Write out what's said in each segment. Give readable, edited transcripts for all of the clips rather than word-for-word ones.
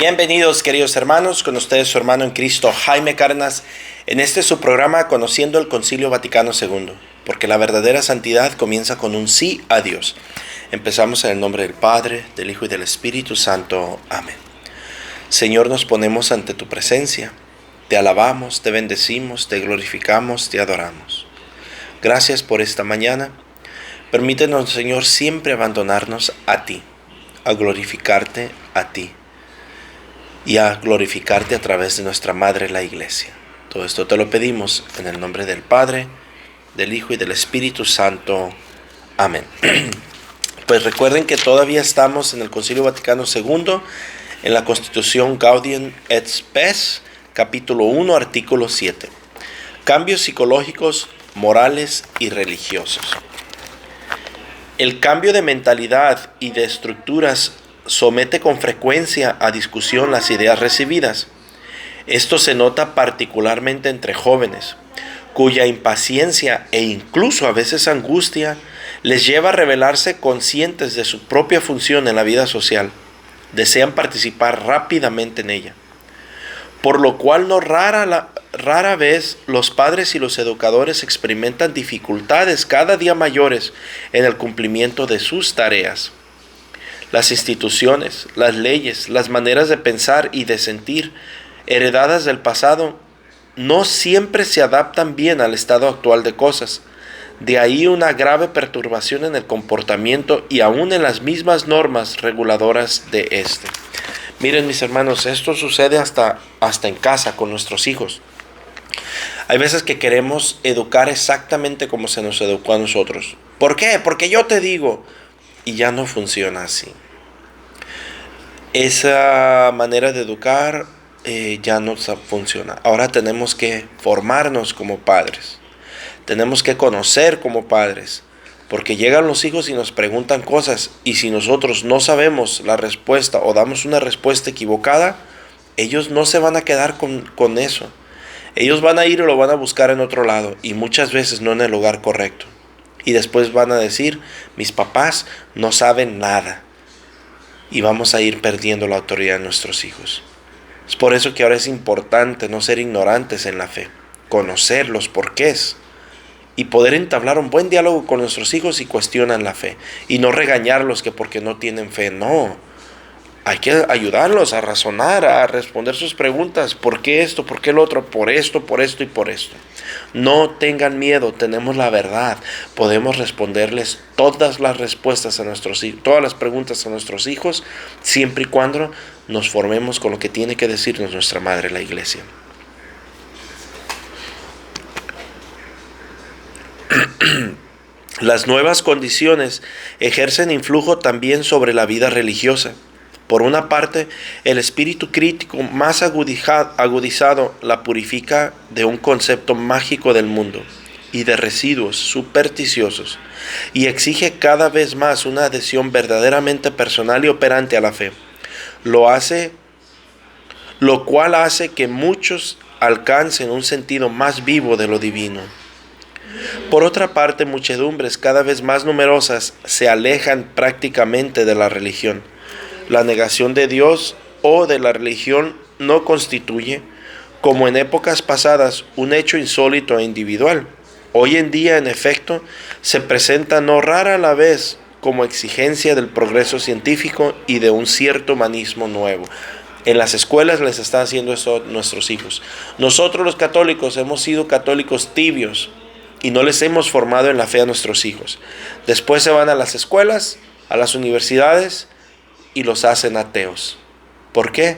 Bienvenidos, queridos hermanos, con ustedes su hermano en Cristo, Jaime Cárdenas, en este su programa Conociendo el Concilio Vaticano II, porque la verdadera santidad comienza con un sí a Dios. Empezamos en el nombre del Padre, del Hijo y del Espíritu Santo. Amén. Señor, nos ponemos ante tu presencia, te alabamos, te bendecimos, te glorificamos, te adoramos. Gracias por esta mañana. Permítenos, Señor, siempre abandonarnos a ti, a glorificarte a ti y a glorificarte a través de nuestra Madre, la Iglesia. Todo esto te lo pedimos en el nombre del Padre, del Hijo y del Espíritu Santo. Amén. Pues recuerden que todavía estamos en el Concilio Vaticano II, en la Constitución Gaudium et Spes, capítulo 1, artículo 7. Cambios psicológicos, morales y religiosos. El cambio de mentalidad y de estructuras somete con frecuencia a discusión las ideas recibidas. Esto se nota particularmente entre jóvenes, cuya impaciencia e incluso a veces angustia les lleva a revelarse conscientes de su propia función en la vida social. Desean participar rápidamente en ella. Por lo cual rara vez los padres y los educadores experimentan dificultades cada día mayores en el cumplimiento de sus tareas. Las instituciones, las leyes, las maneras de pensar y de sentir heredadas del pasado no siempre se adaptan bien al estado actual de cosas. De ahí una grave perturbación en el comportamiento y aún en las mismas normas reguladoras de este. Miren, mis hermanos, esto sucede hasta en casa con nuestros hijos. Hay veces que queremos educar exactamente como se nos educó a nosotros. ¿Por qué? Porque yo te digo. Y ya no funciona así. Esa manera de educar ya no funciona. Ahora tenemos que formarnos como padres. Tenemos que conocer como padres. Porque llegan los hijos y nos preguntan cosas. Y si nosotros no sabemos la respuesta o damos una respuesta equivocada, ellos no se van a quedar con eso. Ellos van a ir y lo van a buscar en otro lado. Y muchas veces no en el lugar correcto. Y después van a decir, mis papás no saben nada. Y vamos a ir perdiendo la autoridad de nuestros hijos. Es por eso que ahora es importante no ser ignorantes en la fe. Conocer los porqués. Y poder entablar un buen diálogo con nuestros hijos si cuestionan la fe. Y no regañarlos que porque no tienen fe. No. Hay que ayudarlos a razonar, a responder sus preguntas. ¿Por qué esto? ¿Por qué lo otro? Por esto y por esto. No tengan miedo, tenemos la verdad. Podemos responderles todas las respuestas a nuestros hijos, todas las preguntas a nuestros hijos, siempre y cuando nos formemos con lo que tiene que decirnos nuestra Madre, la Iglesia. Las nuevas condiciones ejercen influjo también sobre la vida religiosa. Por una parte, el espíritu crítico más agudizado la purifica de un concepto mágico del mundo y de residuos supersticiosos, y exige cada vez más una adhesión verdaderamente personal y operante a la fe. Lo cual hace que muchos alcancen un sentido más vivo de lo divino. Por otra parte, muchedumbres cada vez más numerosas se alejan prácticamente de la religión. La negación de Dios o de la religión no constituye, como en épocas pasadas, un hecho insólito e individual. Hoy en día, en efecto, se presenta no rara a la vez como exigencia del progreso científico y de un cierto humanismo nuevo. En las escuelas les están haciendo eso a nuestros hijos. Nosotros los católicos hemos sido católicos tibios y no les hemos formado en la fe a nuestros hijos. Después se van a las escuelas, a las universidades, y los hacen ateos. ¿Por qué?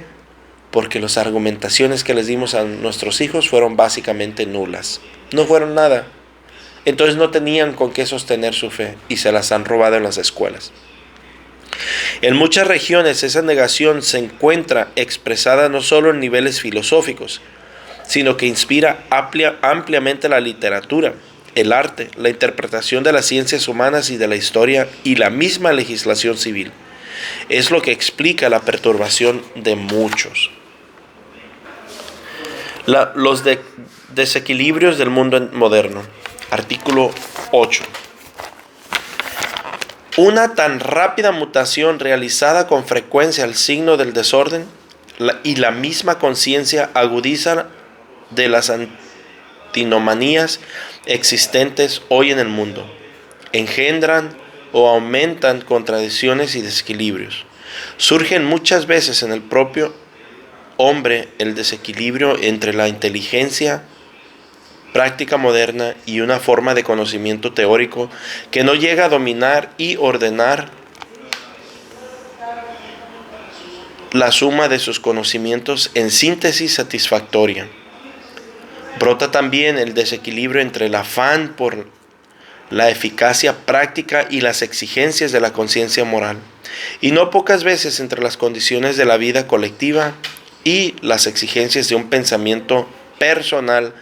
Porque las argumentaciones que les dimos a nuestros hijos fueron básicamente nulas. No fueron nada. Entonces no tenían con qué sostener su fe y se las han robado en las escuelas. En muchas regiones esa negación se encuentra expresada no solo en niveles filosóficos, sino que inspira ampliamente la literatura, el arte, la interpretación de las ciencias humanas y de la historia y la misma legislación civil. Es lo que explica la perturbación de muchos. Los desequilibrios del mundo moderno. Artículo 8. Una tan rápida mutación realizada con frecuencia al signo del desorden y la misma conciencia agudiza de las antinomanías existentes hoy en el mundo. Engendran o aumentan contradicciones y desequilibrios. Surgen muchas veces en el propio hombre el desequilibrio entre la inteligencia práctica moderna y una forma de conocimiento teórico que no llega a dominar y ordenar la suma de sus conocimientos en síntesis satisfactoria. Brota también el desequilibrio entre el afán por la eficacia práctica y las exigencias de la conciencia moral, y no pocas veces entre las condiciones de la vida colectiva y las exigencias de un pensamiento personal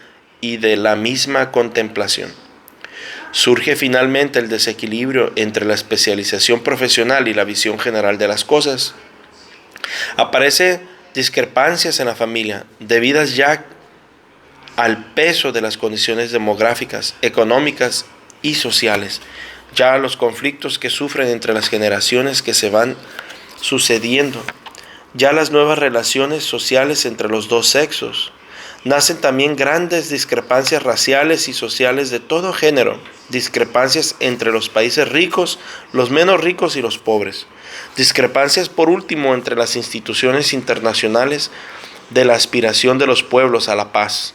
y de la misma contemplación. Surge finalmente el desequilibrio entre la especialización profesional y la visión general de las cosas. Aparecen discrepancias en la familia, debidas ya al peso de las condiciones demográficas, económicas y sociales, ya a los conflictos que sufren entre las generaciones que se van sucediendo, ya las nuevas relaciones sociales entre los dos sexos. Nacen también grandes discrepancias raciales y sociales de todo género, discrepancias entre los países ricos, los menos ricos y los pobres, discrepancias por último entre las instituciones internacionales de la aspiración de los pueblos a la paz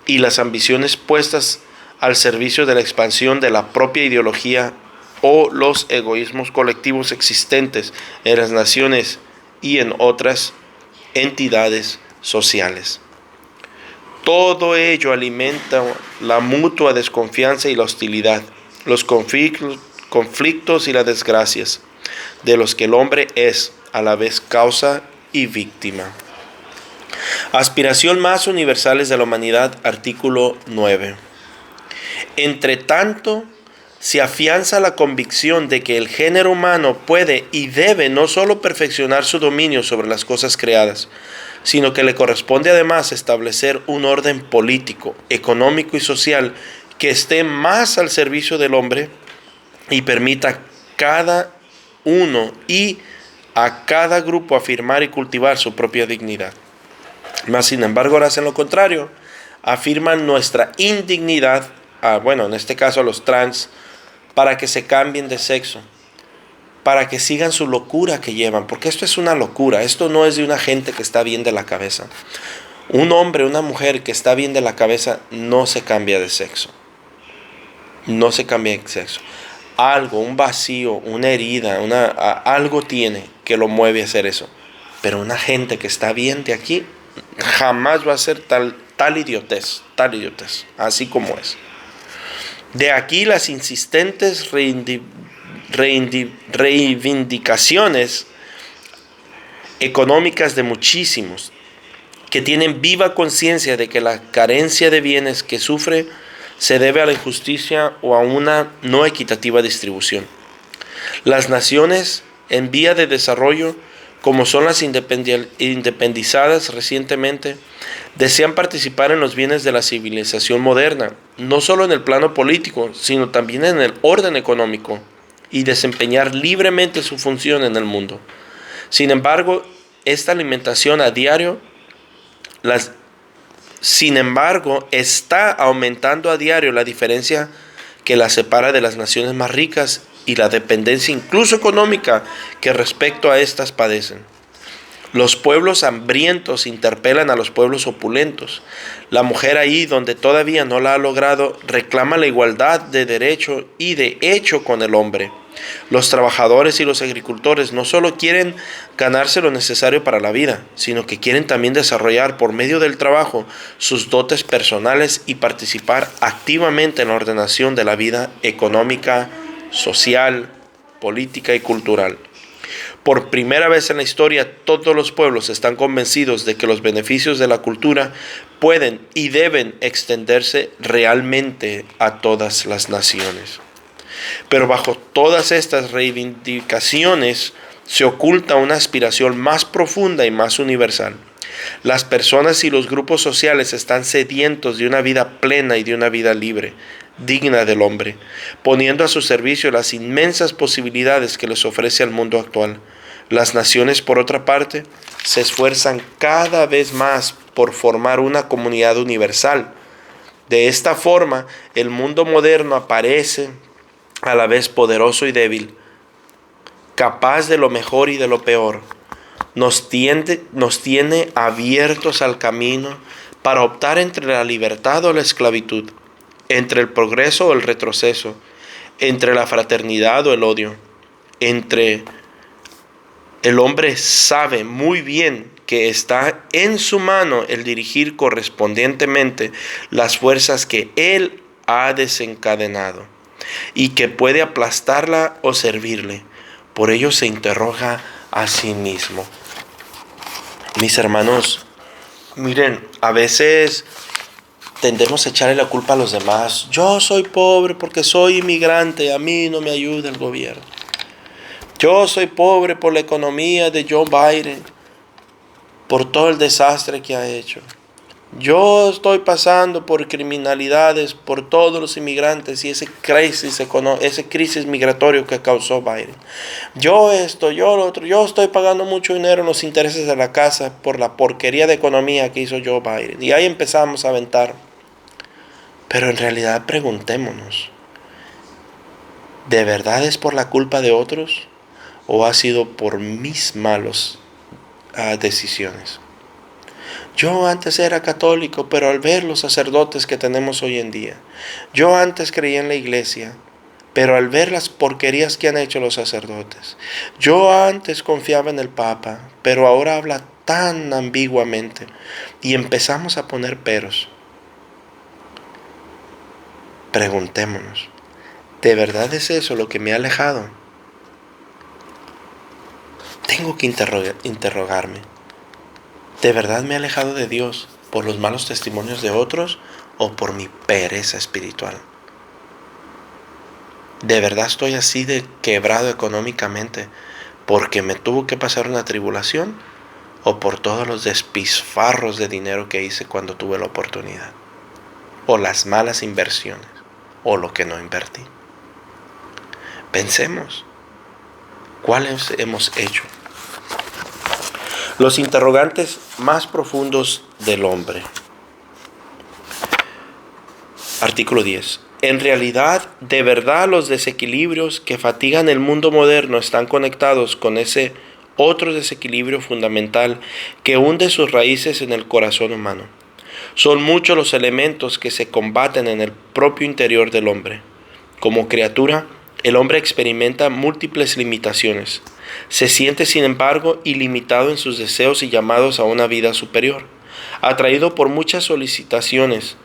y las ambiciones puestas al servicio de la expansión de la propia ideología o los egoísmos colectivos existentes en las naciones y en otras entidades sociales. Todo ello alimenta la mutua desconfianza y la hostilidad, los conflictos y las desgracias, de los que el hombre es a la vez causa y víctima. Aspiración más universales de la humanidad, artículo 9. Entre tanto, se afianza la convicción de que el género humano puede y debe no solo perfeccionar su dominio sobre las cosas creadas, sino que le corresponde además establecer un orden político, económico y social que esté más al servicio del hombre y permita a cada uno y a cada grupo afirmar y cultivar su propia dignidad. Mas, sin embargo, ahora hacen lo contrario, afirman nuestra indignidad, en este caso a los trans, para que se cambien de sexo, para que sigan su locura que llevan, porque esto es una locura, esto no es de una gente que está bien de la cabeza. Un hombre, una mujer que está bien de la cabeza no se cambia de sexo, no se cambia de sexo. Algo, un vacío, una herida, algo tiene que lo mueve a hacer eso. Pero una gente que está bien de aquí jamás va a ser tal idiotez, así como es. De aquí las insistentes reivindicaciones económicas de muchísimos que tienen viva conciencia de que la carencia de bienes que sufre se debe a la injusticia o a una no equitativa distribución. Las naciones en vía de desarrollo, como son las independizadas recientemente, desean participar en los bienes de la civilización moderna, no solo en el plano político, sino también en el orden económico, y desempeñar libremente su función en el mundo. Sin embargo, esta alimentación a diario, está aumentando a diario la diferencia que la separa de las naciones más ricas y la dependencia incluso económica que respecto a estas padecen. Los pueblos hambrientos interpelan a los pueblos opulentos. La mujer ahí donde todavía no la ha logrado reclama la igualdad de derecho y de hecho con el hombre. Los trabajadores y los agricultores no solo quieren ganarse lo necesario para la vida, sino que quieren también desarrollar por medio del trabajo sus dotes personales y participar activamente en la ordenación de la vida económica, social, política y cultural. Por primera vez en la historia, todos los pueblos están convencidos de que los beneficios de la cultura pueden y deben extenderse realmente a todas las naciones. Pero bajo todas estas reivindicaciones se oculta una aspiración más profunda y más universal. Las personas y los grupos sociales están sedientos de una vida plena y de una vida libre, digna del hombre, poniendo a su servicio las inmensas posibilidades que les ofrece el mundo actual, Las naciones, por otra parte, se esfuerzan cada vez más por formar una comunidad universal. De esta forma, el mundo moderno aparece a la vez poderoso y débil, capaz de lo mejor y de lo peor. Nos tiene abiertos al camino para optar entre la libertad o la esclavitud, entre el progreso o el retroceso, entre la fraternidad o el odio. El hombre sabe muy bien que está en su mano el dirigir correspondientemente las fuerzas que él ha desencadenado y que puede aplastarla o servirle. Por ello se interroga a sí mismo. Mis hermanos, miren, a veces tendemos a echarle la culpa a los demás. Yo soy pobre porque soy inmigrante, a mí no me ayuda el gobierno. Yo soy pobre por la economía de Joe Biden, por todo el desastre que ha hecho. Yo estoy pasando por criminalidades, por todos los inmigrantes y ese crisis migratorio que causó Biden. Yo esto, yo lo otro, yo estoy pagando mucho dinero en los intereses de la casa por la porquería de economía que hizo Joe Biden. Y ahí empezamos a aventar. Pero en realidad preguntémonos, ¿de verdad es por la culpa de otros o ha sido por mis malas decisiones? Yo antes era católico, pero al ver los sacerdotes que tenemos hoy en día, yo antes creía en la iglesia, pero al ver las porquerías que han hecho los sacerdotes, yo antes confiaba en el Papa, pero ahora habla tan ambiguamente y empezamos a poner peros. Preguntémonos, ¿de verdad es eso lo que me ha alejado? Tengo que interrogarme. ¿De verdad me he alejado de Dios por los malos testimonios de otros o por mi pereza espiritual? ¿De verdad estoy así de quebrado económicamente porque me tuvo que pasar una tribulación o por todos los despilfarros de dinero que hice cuando tuve la oportunidad? O las malas inversiones o lo que no invertí. Pensemos, ¿cuáles hemos hecho? Los interrogantes más profundos del hombre. Artículo 10. En realidad, de verdad, los desequilibrios que fatigan el mundo moderno están conectados con ese otro desequilibrio fundamental que hunde sus raíces en el corazón humano. Son muchos los elementos que se combaten en el propio interior del hombre. Como criatura, el hombre experimenta múltiples limitaciones. Se siente, sin embargo, ilimitado en sus deseos y llamados a una vida superior. Atraído por muchas solicitaciones,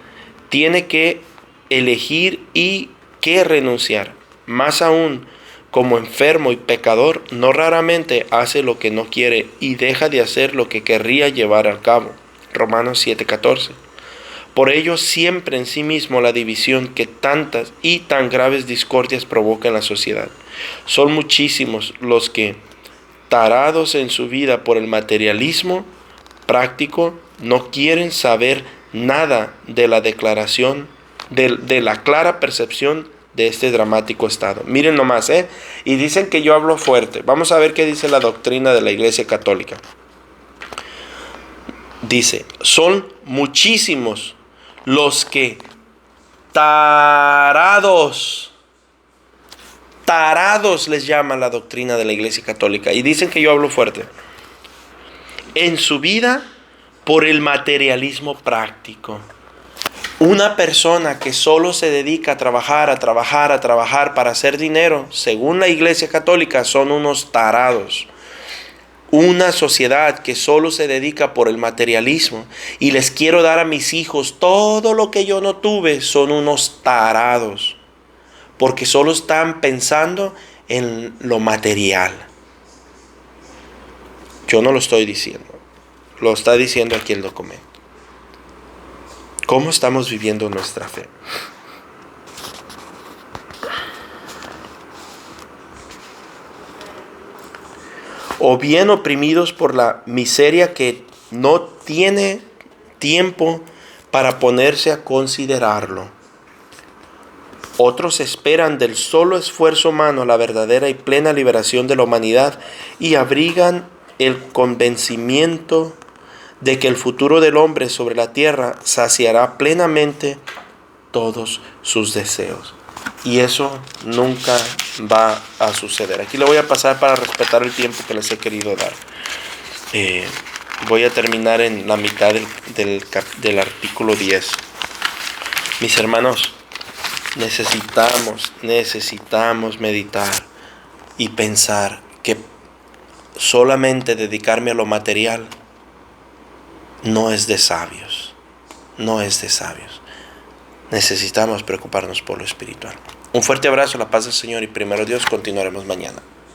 tiene que elegir y que renunciar. Más aún, como enfermo y pecador, no raramente hace lo que no quiere y deja de hacer lo que querría llevar a cabo. Romanos 7:14. Por ello, siempre en sí mismo la división que tantas y tan graves discordias provoca en la sociedad. Son muchísimos los que, tarados en su vida por el materialismo práctico, no quieren saber nada de la declaración, de la clara percepción de este dramático estado. Miren nomás, y dicen que yo hablo fuerte. Vamos a ver qué dice la doctrina de la Iglesia Católica. Dice, son muchísimos los que tarados les llama la doctrina de la Iglesia Católica, y dicen que yo hablo fuerte, en su vida por el materialismo práctico. Una persona que solo se dedica a trabajar para hacer dinero, según la Iglesia Católica, son unos tarados. Una sociedad que solo se dedica por el materialismo y les quiero dar a mis hijos todo lo que yo no tuve, son unos tarados, porque solo están pensando en lo material. Yo no lo estoy diciendo, lo está diciendo aquí el documento. ¿Cómo estamos viviendo nuestra fe? O bien oprimidos por la miseria que no tiene tiempo para ponerse a considerarlo. Otros esperan del solo esfuerzo humano la verdadera y plena liberación de la humanidad y abrigan el convencimiento de que el futuro del hombre sobre la tierra saciará plenamente todos sus deseos. Y eso nunca va a suceder. Aquí lo voy a pasar para respetar el tiempo que les he querido dar. Voy a terminar en la mitad del artículo 10. Mis hermanos, necesitamos meditar y pensar que solamente dedicarme a lo material no es de sabios. No es de sabios. Necesitamos preocuparnos por lo espiritual. Un fuerte abrazo, la paz del Señor y primero Dios, continuaremos mañana.